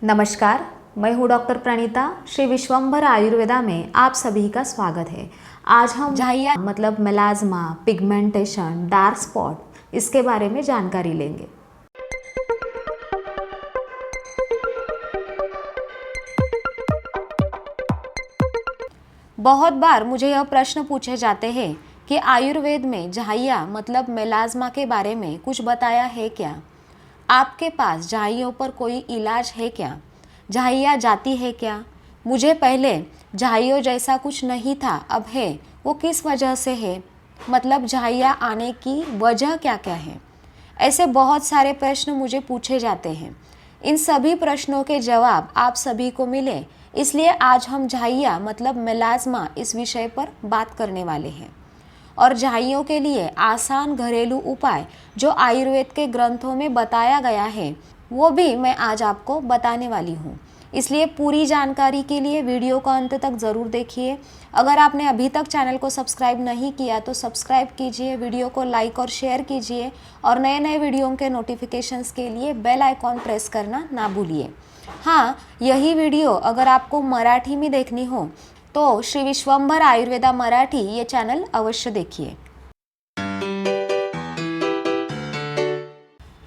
नमस्कार, मैं हूँ डॉक्टर प्रणीता। श्री विश्वंभर आयुर्वेदा में आप सभी का स्वागत है। आज हम झाइया मतलब मेलाज्मा, पिगमेंटेशन, डार्क स्पॉट इसके बारे में जानकारी लेंगे। बहुत बार मुझे यह प्रश्न पूछे जाते हैं कि आयुर्वेद में झाइया मतलब मेलाज्मा के बारे में कुछ बताया है क्या? आपके पास झाइयों पर कोई इलाज है क्या? झाइया जाती है क्या? मुझे पहले झाइयों जैसा कुछ नहीं था, अब है, वो किस वजह से है? मतलब झाइया आने की वजह क्या क्या है? ऐसे बहुत सारे प्रश्न मुझे पूछे जाते हैं। इन सभी प्रश्नों के जवाब आप सभी को मिले, इसलिए आज हम झाइया मतलब मेलाज्मा इस विषय पर बात करने वाले हैं। और झाइयों के लिए आसान घरेलू उपाय जो आयुर्वेद के ग्रंथों में बताया गया है वो भी मैं आज आपको बताने वाली हूँ। इसलिए पूरी जानकारी के लिए वीडियो को अंत तक ज़रूर देखिए। अगर आपने अभी तक चैनल को सब्सक्राइब नहीं किया तो सब्सक्राइब कीजिए, वीडियो को लाइक और शेयर कीजिए और नए नए वीडियो के नोटिफिकेशंस के लिए बेल आइकॉन प्रेस करना ना भूलिए। हाँ, यही वीडियो अगर आपको मराठी में देखनी हो तो श्री विश्वंभर आयुर्वेदा मराठी ये चैनल अवश्य देखिए।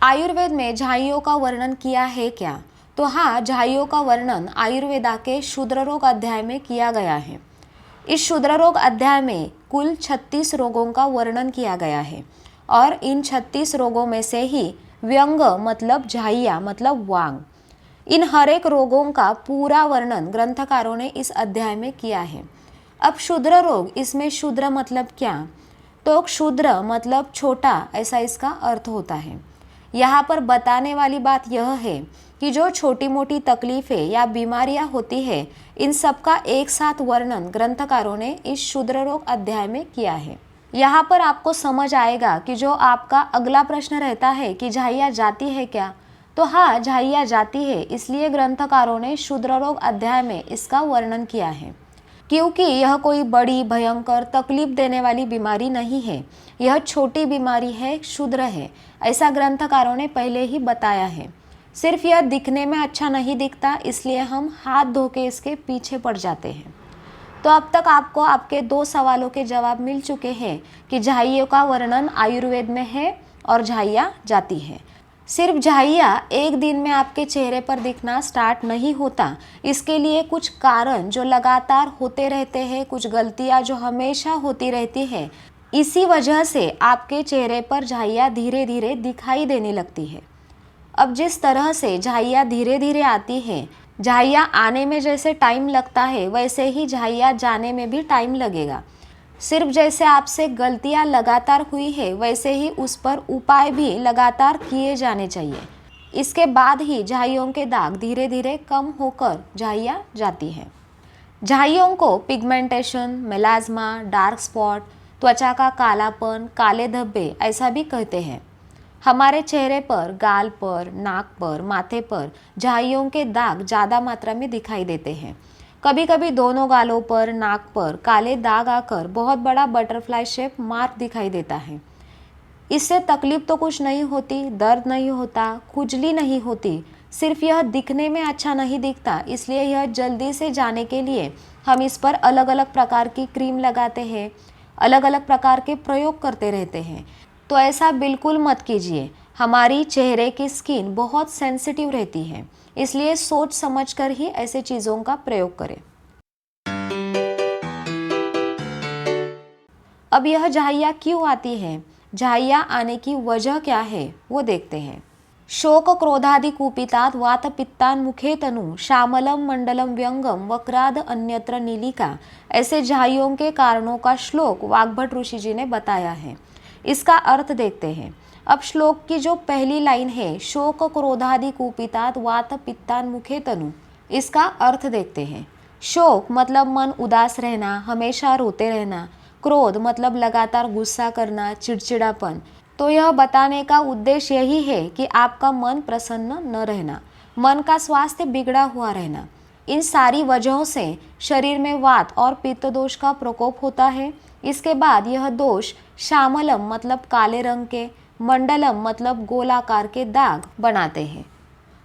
आयुर्वेद में झाइयों का वर्णन किया है क्या? तो हाँ, झाइयों का वर्णन आयुर्वेदा के शूद्र रोग अध्याय में किया गया है। इस शूद्र रोग अध्याय में कुल 36 रोगों का वर्णन किया गया है और इन 36 रोगों में से ही व्यंग मतलब झाइया मतलब वांग, इन हर एक रोगों का पूरा वर्णन ग्रंथकारों ने इस अध्याय में किया है। अब शूद्र रोग, इसमें शूद्र मतलब क्या? तो क्षुद्र मतलब छोटा, ऐसा इसका अर्थ होता है। यहाँ पर बताने वाली बात यह है कि जो छोटी मोटी तकलीफें या बीमारियाँ होती है इन सब का एक साथ वर्णन ग्रंथकारों ने इस शूद्र रोग अध्याय में किया है। यहाँ पर आपको समझ आएगा कि जो आपका अगला प्रश्न रहता है कि झाइया जाती है क्या, तो हाँ, झाइया जाती है, इसलिए ग्रंथकारों ने शूद्र रोग अध्याय में इसका वर्णन किया है। क्योंकि यह कोई बड़ी भयंकर तकलीफ देने वाली बीमारी नहीं है, यह छोटी बीमारी है, क्षुद्र है, ऐसा ग्रंथकारों ने पहले ही बताया है। सिर्फ यह दिखने में अच्छा नहीं दिखता, इसलिए हम हाथ धो के इसके पीछे पड़ जाते हैं। तो अब तक आपको आपके 2 सवालों के जवाब मिल चुके हैं कि झाइयों का वर्णन आयुर्वेद में है और झाइया जाती है। सिर्फ झाइया एक दिन में आपके चेहरे पर दिखना स्टार्ट नहीं होता, इसके लिए कुछ कारण जो लगातार होते रहते हैं, कुछ गलतियां जो हमेशा होती रहती है, इसी वजह से आपके चेहरे पर झाइया धीरे धीरे दिखाई देने लगती है। अब जिस तरह से झाइया धीरे धीरे आती है, झाइया आने में जैसे टाइम लगता है वैसे ही झाइया जाने में भी टाइम लगेगा। सिर्फ जैसे आपसे गलतियां लगातार हुई है वैसे ही उस पर उपाय भी लगातार किए जाने चाहिए। इसके बाद ही झाइयों के दाग धीरे धीरे कम होकर झाइया जाती है। झाइयों को पिगमेंटेशन, मेलाज्मा, डार्क स्पॉट, त्वचा का कालापन, काले धब्बे ऐसा भी कहते हैं। हमारे चेहरे पर, गाल पर, नाक पर, माथे पर झाइयों के दाग ज़्यादा मात्रा में दिखाई देते हैं। कभी कभी दोनों गालों पर, नाक पर काले दाग आकर बहुत बड़ा बटरफ्लाई शेप मार्क दिखाई देता है। इससे तकलीफ तो कुछ नहीं होती, दर्द नहीं होता, खुजली नहीं होती, सिर्फ यह दिखने में अच्छा नहीं दिखता, इसलिए यह जल्दी से जाने के लिए हम इस पर अलग अलग प्रकार की क्रीम लगाते हैं, अलग अलग प्रकार के प्रयोग करते रहते हैं। तो ऐसा बिल्कुल मत कीजिए। हमारी चेहरे की स्किन बहुत सेंसिटिव रहती है, इसलिए सोच समझकर ही ऐसे चीज़ों का प्रयोग करें। अब यह झाइया क्यों आती है, झाइया आने की वजह क्या है, वो देखते हैं। शोक क्रोधादि कुपितात वात पित्तान मुखे तनु श्यामलम मंडलम व्यंगम वक्राद अन्यत्र नीलिका, ऐसे झाइयों के कारणों का श्लोक वाग्भट ऋषि जी ने बताया है। इसका अर्थ देखते हैं। अब श्लोक की जो पहली लाइन है, शोक क्रोधादि कुपितात वात पित्तान मुखे तनु, इसका अर्थ देखते हैं। शोक मतलब मन उदास रहना, हमेशा रोते रहना। क्रोध मतलब लगातार गुस्सा करना, चिड़चिड़ापन। तो यह बताने का उद्देश्य यही है कि आपका मन प्रसन्न न रहना, मन का स्वास्थ्य बिगड़ा हुआ रहना। इन सारी वजहों से शरीर में वात और पित्त दोष का प्रकोप होता है। इसके बाद यह दोष श्यामलम मतलब काले रंग के, मंडलम मतलब गोलाकार के दाग बनाते हैं।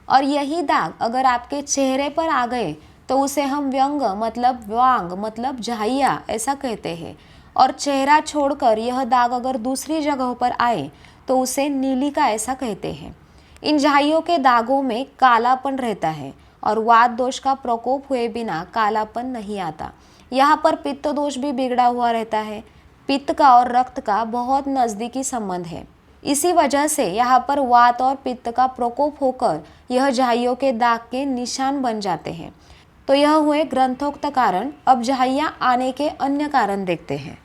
और यही दाग अगर आपके चेहरे पर आ गए तो उसे हम व्यंग मतलब वांग मतलब झाइया ऐसा कहते हैं। और चेहरा छोड़कर यह दाग अगर दूसरी जगहों पर आए तो उसे नीलिका ऐसा कहते हैं। इन झाइयों के दागों में कालापन रहता है और वात दोष का प्रकोप हुए बिना कालापन नहीं आता। यहाँ पर पित्त दोष भी बिगड़ा हुआ रहता है। पित्त का और रक्त का बहुत नज़दीकी संबंध है। इसी वजह से यहाँ पर वात और पित्त का प्रकोप होकर यह झाइयों के दाग के निशान बन जाते हैं। तो यह हुए ग्रंथोक्त कारण। अब झाइयाँ आने के अन्य कारण देखते हैं।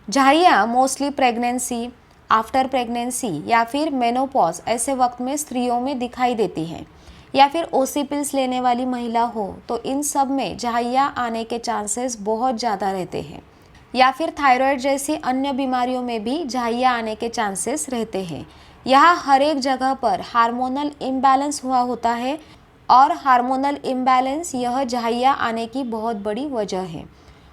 झाइयाँ मोस्टली प्रेगनेंसी, आफ्टर प्रेगनेंसी या फिर मेनोपॉज ऐसे वक्त में स्त्रियों में दिखाई देती हैं, या फिर ओसी पिल्स लेने वाली महिला हो तो इन सब में झाइयाँ आने के चांसेस बहुत ज़्यादा रहते हैं। या फिर थायराइड जैसी अन्य बीमारियों में भी झाइयाँ आने के चांसेस रहते हैं। यहाँ हर एक जगह पर हार्मोनल इम्बैलेंस हुआ होता है और हार्मोनल इम्बैलेंस यह झाइयाँ आने की बहुत बड़ी वजह है।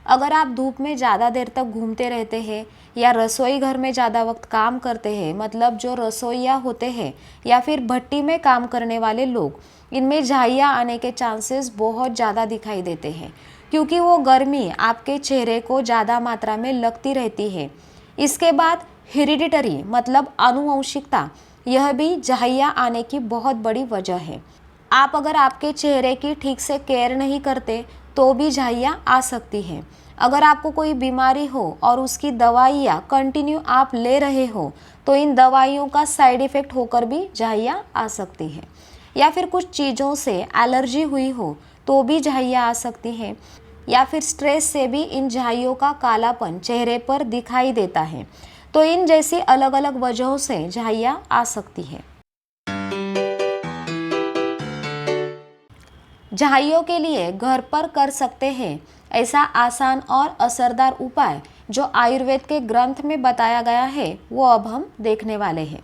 अगर आप धूप में ज़्यादा देर तक घूमते रहते हैं या रसोई घर में ज़्यादा वक्त काम करते हैं, मतलब जो रसोइया होते हैं या फिर भट्टी में काम करने वाले लोग, इनमें झाइयाँ आने के चांसेस बहुत ज़्यादा दिखाई देते हैं, क्योंकि वो गर्मी आपके चेहरे को ज़्यादा मात्रा में लगती रहती है। इसके बाद हेरिडिटरी मतलब आनुवंशिकता, यह भी झाइयाँ आने की बहुत बड़ी वजह है। आप अगर आपके चेहरे की ठीक से केयर नहीं करते तो भी झाइयाँ आ सकती हैं। अगर आपको कोई बीमारी हो और उसकी दवाइयाँ कंटिन्यू आप ले रहे हो तो इन दवाइयों का साइड इफ़ेक्ट होकर भी झाइयाँ आ सकती हैं। या फिर कुछ चीज़ों से एलर्जी हुई हो तो भी झाइयाँ आ सकती हैं। या फिर स्ट्रेस से भी इन झाइयों का कालापन चेहरे पर दिखाई देता है। तो इन जैसी अलग अलग वजहों से झाइयाँ आ सकती है। झाइयों के लिए घर पर कर सकते हैं ऐसा आसान और असरदार उपाय जो आयुर्वेद के ग्रंथ में बताया गया है, वो अब हम देखने वाले हैं।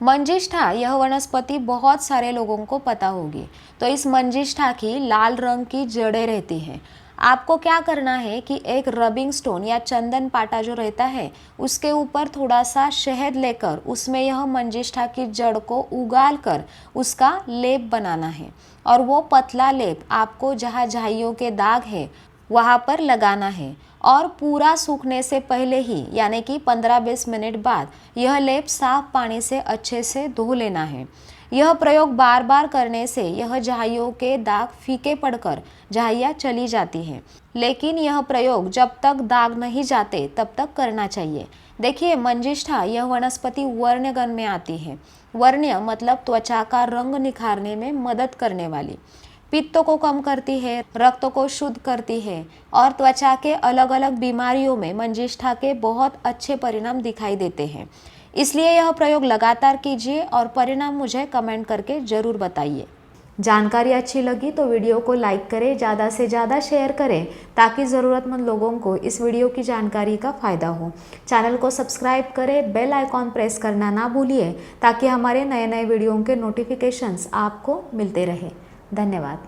मंजिष्ठा यह वनस्पति बहुत सारे लोगों को पता होगी। तो इस मंजिष्ठा की लाल रंग की जड़ें रहती हैं। आपको क्या करना है कि एक रबिंग स्टोन या चंदन पाटा जो रहता है उसके ऊपर थोड़ा सा शहद लेकर उसमें यह मंजिष्ठा की जड़ को उगाल कर उसका लेप बनाना है। और वो पतला लेप आपको जहाँ झाइयों के दाग है वहाँ पर लगाना है। और पूरा सूखने से पहले ही यानी कि 15-20 मिनट बाद यह लेप साफ पानी से अच्छे से धो लेना है। यह प्रयोग बार बार करने से यह झाइयों के दाग फीके पड़कर झाइयाँ चली जाती हैं। लेकिन यह प्रयोग जब तक दाग नहीं जाते तब तक करना चाहिए। देखिए, मंजिष्ठा यह वनस्पति वर्ण्यगण में आती है। वर्ण्य मतलब त्वचा का रंग निखारने में मदद करने वाली। पित्त को कम करती है, रक्त को शुद्ध करती है और त्वचा के अलग अलग बीमारियों में मंजिष्ठा के बहुत अच्छे परिणाम दिखाई देते हैं। इसलिए यह प्रयोग लगातार कीजिए और परिणाम मुझे कमेंट करके ज़रूर बताइए। जानकारी अच्छी लगी तो वीडियो को लाइक करें, ज़्यादा से ज़्यादा शेयर करें ताकि ज़रूरतमंद लोगों को इस वीडियो की जानकारी का फ़ायदा हो। चैनल को सब्सक्राइब करें, बेल आइकॉन प्रेस करना ना भूलिए ताकि हमारे नए नए वीडियो के नोटिफिकेशंस आपको मिलते रहे। धन्यवाद।